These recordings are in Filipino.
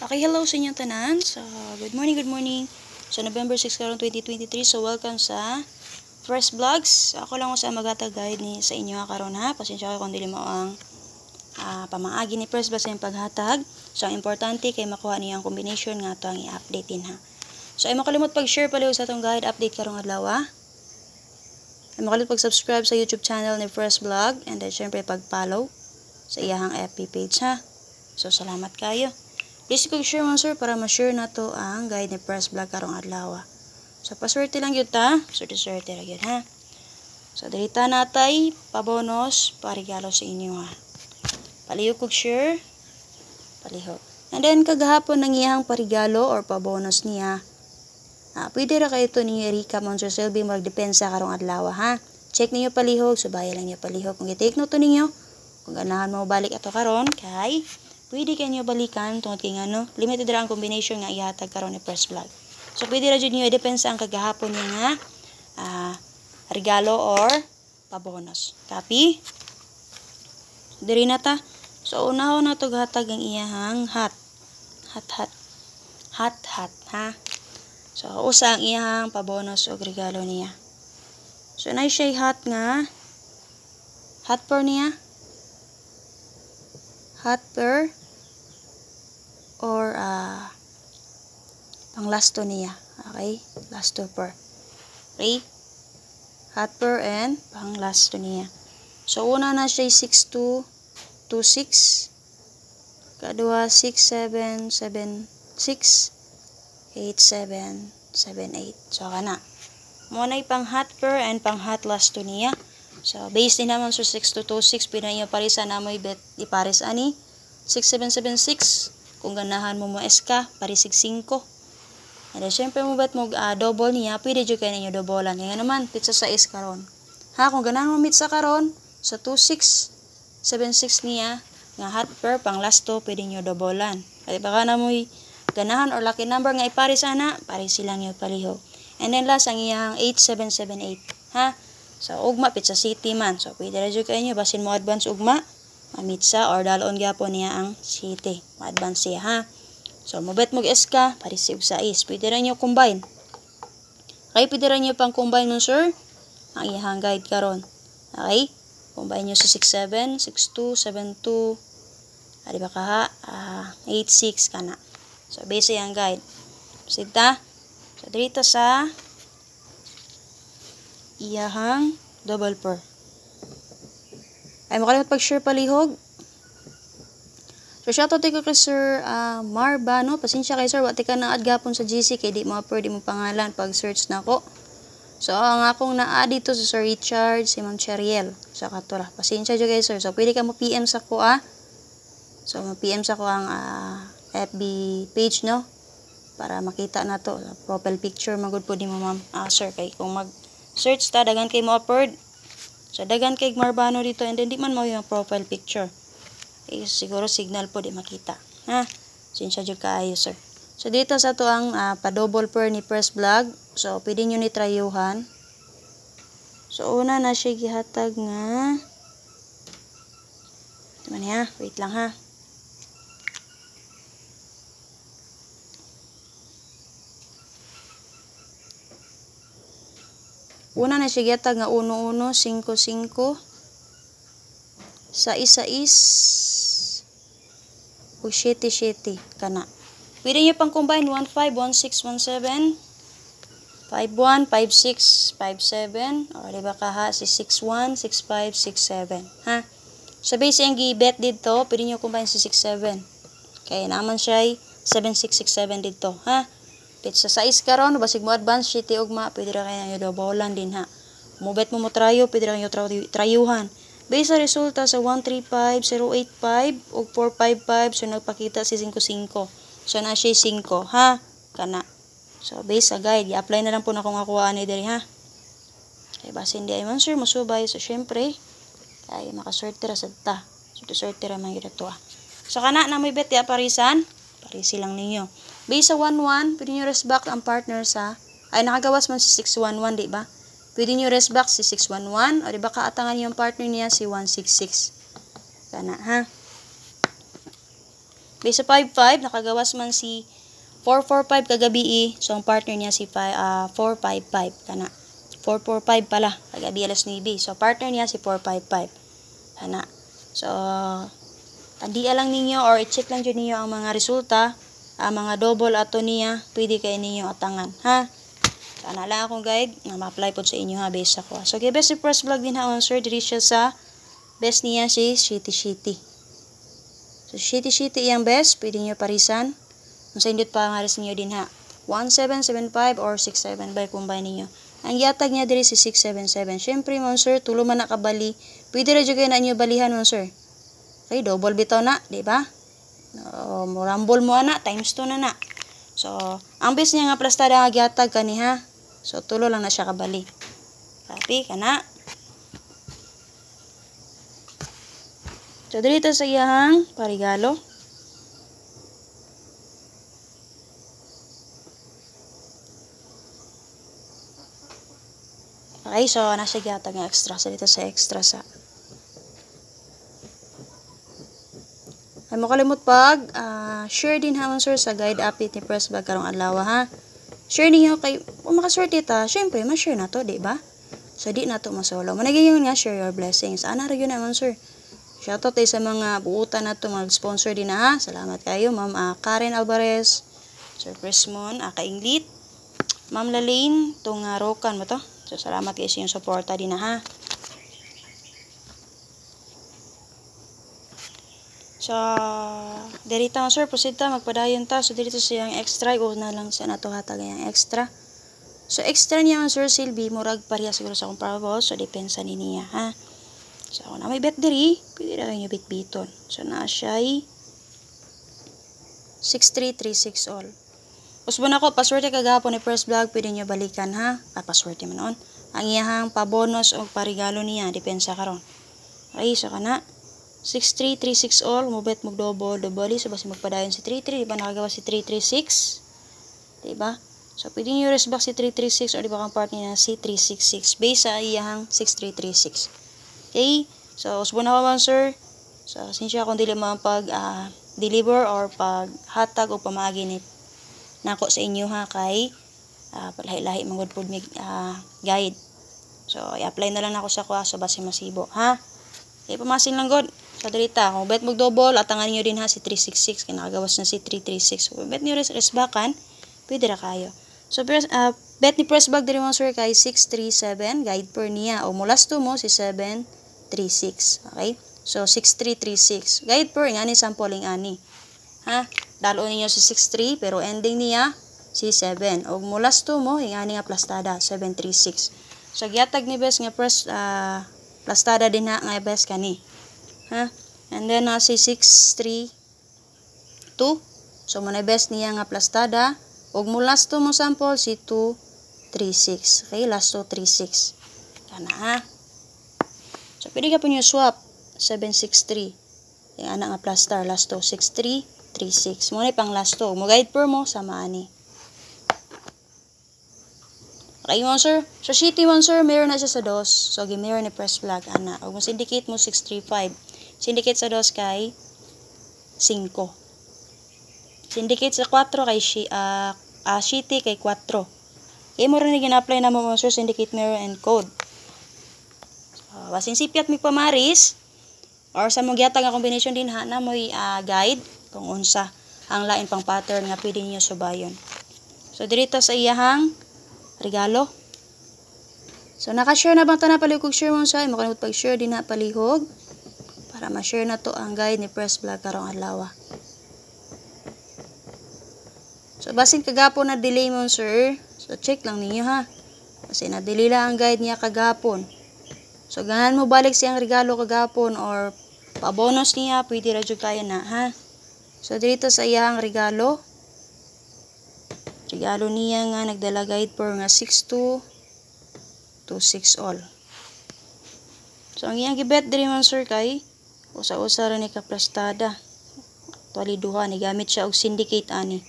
Okay, hello sa inyong tanan. So, good morning. So, November 6 karon 2023. So, welcome sa Fresh Vlogs. Ako lang sa magata guide ni sa inyo karon ha. Pasensya kayo kung dili mo ang pamaagi ni Fresh Vlogs sa paghatag. So, ang importante kay makuha niyo ang combination nga to ang i-update din ha. So, ay makalimot pag-share palihog sa atong guide update karong adlaw ha. Ay makalimot pag-subscribe sa YouTube channel ni Fresh Vlog and then syempre pag-follow sa iyahang FB page ha. So, salamat kayo. Please share mo sir para ma-share na to ang guide ni Fresh Vlog karong adlaw. So, paswerte lang yun ta. Swerte lang yun ha. So, dalita natay pabonos, parigalo sa inyo ha. Palihog kog share. Palihog. And then, kagahapon ng iyang parigalo or pabonos niya. Pwede ra kayo ito ninyo i-recap on Sir Selby magdepensa karong adlaw ha. Check ninyo palihog, subaya lang niyo palihog. Kung i-take note ninyo, kung ganahan mo balik ato karon kay pwede kayo balikan tungod kay ngano limited ra ang combination nga ihatag karon ni Fresh Vlog. So pwede ra jud niyo i-depensa ang kagahapon niya nga regalo or pabonos. Copy? Diri na ta. So unahon na to hatag ang iyahang hat ha. So usa ang iyahang pabonos o regalo niya. So nay siya hat nga hat per niya. Hat per or pang lasto niya. Okay? Lasto per. Okay? Hat per and pang lasto niya. So una na siya 6226. Kadua 6776 8778. So kana. Mo na pang hat per and pang hat lasto niya. So based din naman sa 6226 pinayo parisan na mo ipares ani 6776 kung ganahan mo SK parisig 5. And then syempre mo bet mo double niya pwede jud kay ninyo dobolan kaya naman pizza sa is karon. Ha kung ganahan mo mit sa karon sa 2676 niya nga hat per pang lasto pwede niyo dobolan. Kay baka na mo ganahan or lucky number nga ipares ana pares silang niyo palihog. And then last ang iyang 8778 ha. So, ugma, pizza city man. So, pwede na dyan kayo basin mo advance ugma, mamitsa, or dalon gyapon niya ang city. Ma-advance siya, ha? So, mabet mo SK, parisig sa is. Pwede rin nyo combine. Okay, pwede rin nyo pang combine nun, sir. Ang iyahang guide karon. Okay? Combine nyo sa 67, 62, 72, diba ka ha? 86 ka na. So, base yung guide. Sita. So, dito sa iyahang double per. Ay makalimot pag-share palihog. So shoutout ko kay Sir Marbano. Pasensya kay Sir, wati ka na adgapon sa GC kay di mo pwede mo pangalan pag search nako. So ang akong naa dito sa Sir Richard, si Ma'am Cheriel. So katura. Pasensya jud kay Sir. So pwede ka mo PM sa ko So mo PM sa ko ang FB page no para makita na to. Profile picture magud po di mo ma'am. Sir kay kung mag search ta dagan kay mo upload. So dagan kay Marbano dito and then di man mo yung profile picture. Siguro signal po di makita. Ha? Sinsya jud kaayo sir. So dito sa to ang pa-double per ni Fresh Vlog. So pwede niyo ni tryuhan. So una na siya gihatag nga man ha, wait lang ha. Una na siya gihatag nga 1155 sa isa is o 77 kana. Pwede niyo pang combine 151617 51 56 57 o diba ka ha si 61 65 67 ha. So base ang gi-bet dito, pwede niyo combine si 67. Kaya naman siya 7667 dito ha. Pizza size karon basig mo advance city ugma pwede ra kayo dobolan din ha. Mo bet mo tryo pwede ra kayo tryuhan. Base sa resulta sa 135085 ug 455 so nagpakita si 55. So na siya 5 ha kana. So base sa guide i-apply na lang po na kung ako ani diri ha. Kay basin di ay man sir masubay so syempre kay makaswerte ra sad ta. So swerte ra man gyud ato. So kana na may bet ya parisan. Parisi lang ninyo. Base sa 11, pwede nyo rest back ang partner sa, ay nakagawas man si 611, di ba? Pwede nyo rest back si 611, o di ba kaatangan yung partner niya si 166. Kana, ha? Base sa 5-5, nakagawas man si 4-4-5 kagabi. So, ang partner niya si 4-5-5. Kana. 4-4-5 pala. Kagabi alas 9. So, partner niya si 4-5-5. Kana. So, tandian lang ninyo or i-check lang dyan ninyo ang mga resulta. Ang mga double ato niya, pwede kayo ninyo atangan. Ha? Kana lang akong guide na ma-apply po sa inyo ha. Base ako. So, best si press vlog din ha. Sir, diri siya sa best niya si Shitty. So, Shitty iyang best. Pwede nyo parisan. Kung sa indot pa nga rin niyo din ha. 1775 or 675 combine niyo. Ang yatag niya diri si 677. Syempre, sir, tulo man nakabali. Pwede rin kayo na inyo balihan, sir. Okay, double bitaw na, di ba? Rumble mo na, times 2 na. So, ang best niya nga plastada nga yatag kani ha. So, tulo lang na siya kabali. Copy ka na. So, dito sa iyang parigalo. Okay, so nasa gyatag nga extra. So, dito sa extra sa. Ay mo kalimut pag share din ha sir sa guide update ni press bag karong adlaw ha. Share niyo kay kung makaswerte ta, syempre ma-share na to, di ba? So, di na to masolo. Managing nga share your blessings. Ana ra gyud naman sir. Shoutout sa mga buutan na ito, mga sponsor din na ha. Salamat kayo, Ma'am Karen Alvarez, Sir Prismon, Kainglit, Ma'am Lalaine, itong Rokan mo to. So, salamat kayo sa inyong suporta din na ha. So, dito sir, proceed ta, magpadayon ta. So, dito sa yung extra, na lang sa nato hatag yung extra. So, extra niya sir, Silvi, murag pariya siguro sa comparable. So, depensa ni niya ha. So, na may bet diri, pwede na kayo bit-biton. So, na siya ay 6336 all. Usbo na ko, paswerte kagapon ni first vlog, pwede nyo balikan ha. Paswerte man on. Ang iyahang pabonus o parigalo niya, depensa karon. Okay, so kana. 6336 all, mubet mog double. So, basi magpadayon si 33, di ba nakagawa si 336? Di ba? So, pwede nyo resback si 336 o di ba kang part niya si 366 base sa iyahang 6336. Okay, so usbo na ko sir. So, sinsya kung dili man pag-deliver or pag-hatag o pamaginit nako sa inyo ha kay lahi-lahi mangod pod mig guide. So, i-apply na lang nako sa kuha so basi masibo ha. Okay, pamasin lang god. So, dirita, kung bet mog double, atangan niyo din ha si 366 kinagawas na si 336. Kung bet niyo resbakan, pwede ra kayo. So, bet ni press bag diri mo sir kay 637 guide per niya o mulas to mo si 736. Okay? So, 6336. Guide per, nga ni sampling ani. Ha? Dalo ninyo si 63, pero ending niya si 7. O mulas to mo, nga ni nga plastada, 736. So, giatag ni best nga press, plastada din ha, nga best kani. Ha? And then, si 632. So, muna best niya nga plastada. O mulas to mo sample, si 236. Okay? Last 236. Kana ha? So, pwede ka po nyo swap. 763. Yung anak nga plastar. Last 2. 6336. Muna pang last 2. Mo-guide per mo. Sama ani. Okay mo sir. So, shitty mo sir. Meron na siya sa DOS. So, meron ni press flag. Ana. Huwag mo syndicate mo 635. Syndicate sa DOS kay 5. Syndicate sa 4 kay shitty kay 4. Kaya mo rin gina-apply na mo sir. Syndicate mirror and code. Basin sipiat mi pamaris or sa mong gihatag nga combination din ha na mo'y guide kung unsa ang lain pang pattern nga pwede niyo subayon. So dirito sa iyahang regalo. So naka-share na bang tanan palihog share mo sa imo kanut pag-share din na palihog para ma-share na to ang guide ni press vlog karong adlaw. So basin kagapon na delay mo sir. So check lang ninyo ha. Kasi na delay lang ang guide niya kagapon. So, ganahan mo balik siyang regalo kagapon or pa-bonus niya, pwede radyo kaya na, ha? So, dito sa iyang regalo. Regalo niya nga, nagdala guide per nga 6226 all. So, ang iyang gibet diri man sir kay, usa-usa rin ni kaplastada. Tuwali duha, ni gamit siya og syndicate ani.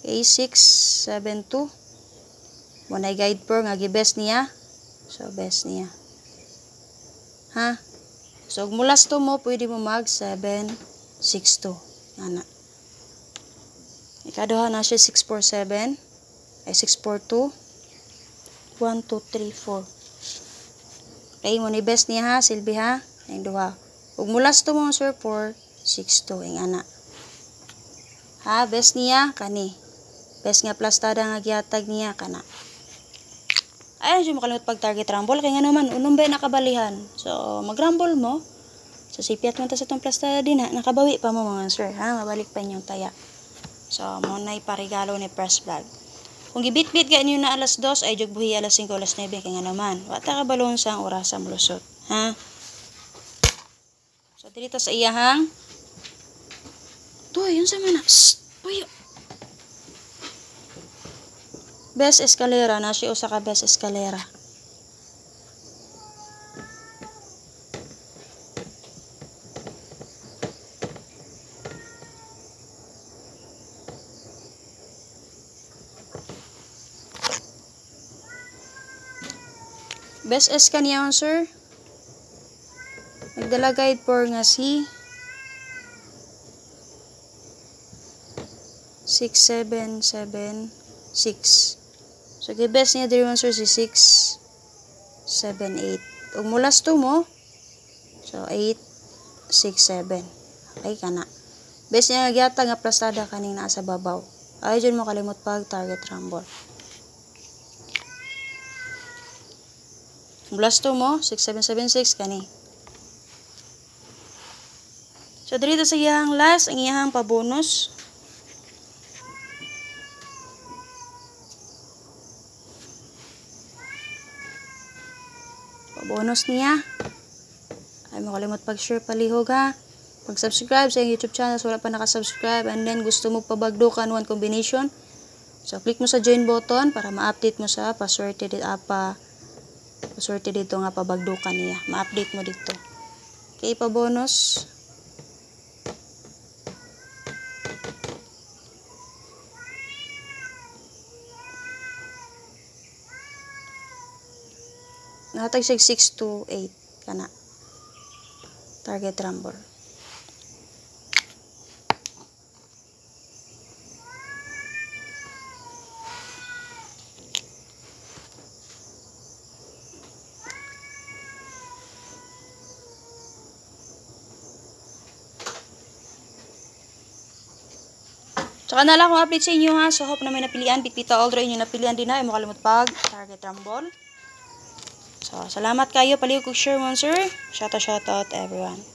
A672. Munay guide per nga gibest niya. So, best niya. Ha? So, mulas to mo, pwede mo mag 7, 6-2. Ana. Ikaduha na siya 6-4-7. Ay 6-4-2. 1, 2, 3, 4. Okay, mo ni best niya ha, silbi ha. Ang duha. Ug mulas to mo sir 4, 6-2 ang ana. Ha, best niya kani. Best nga plastada nga gihatag niya kana. Ay, siya makalimot pag target rumble kay nga naman unom ba nakabalihan. So, mag-rumble mo. So, sipiat mo ta sa tong plastada din ha. Nakabawi pa mo mga sir ha, mabalik pa inyong taya. So, mo na iparigalo ni Press Vlog. Kung gibit-bit ka niyo na alas 2, ay jugbuhi alas 5, alas 9, kaya nga naman. Wata ka balon sa oras sa malusot. Ha? So, dito sa iyahang. Toy, yun sa mana. Toy. Best escalera. Nasi usa ka best escalera. Best S kaniya sir. Nagdala guide for nga si 6776. So best niya diri sir si 678. Ug mulas to mo. So 867. Okay kana. Best niya gyata nga plastada kaning naa sa babaw. Ay jud mo kalimot pag target rumble. Mulas to mo 6776 kani. So dito sa iyang last ang iyang pabonus. Pabonus niya. Ay mo kalimot pag-share palihog ha. Pag-subscribe sa YouTube channel so wala pa naka-subscribe and then gusto mo pabagdukan one combination. So click mo sa join button para ma-update mo sa paswerte dito paswerte dito nga pabagdukan niya. Ma-update mo dito. Okay, pabonus. Nahatag siya 6 to 8 kana. Target rumble. Tsaka na lang akong update sa inyo ha. So hope na may napilian. Bitbita all draw inyo napilian din ha. Ay makalimot pag target rumble. So salamat kayo. Palihog kong share mo sir. Shout out everyone.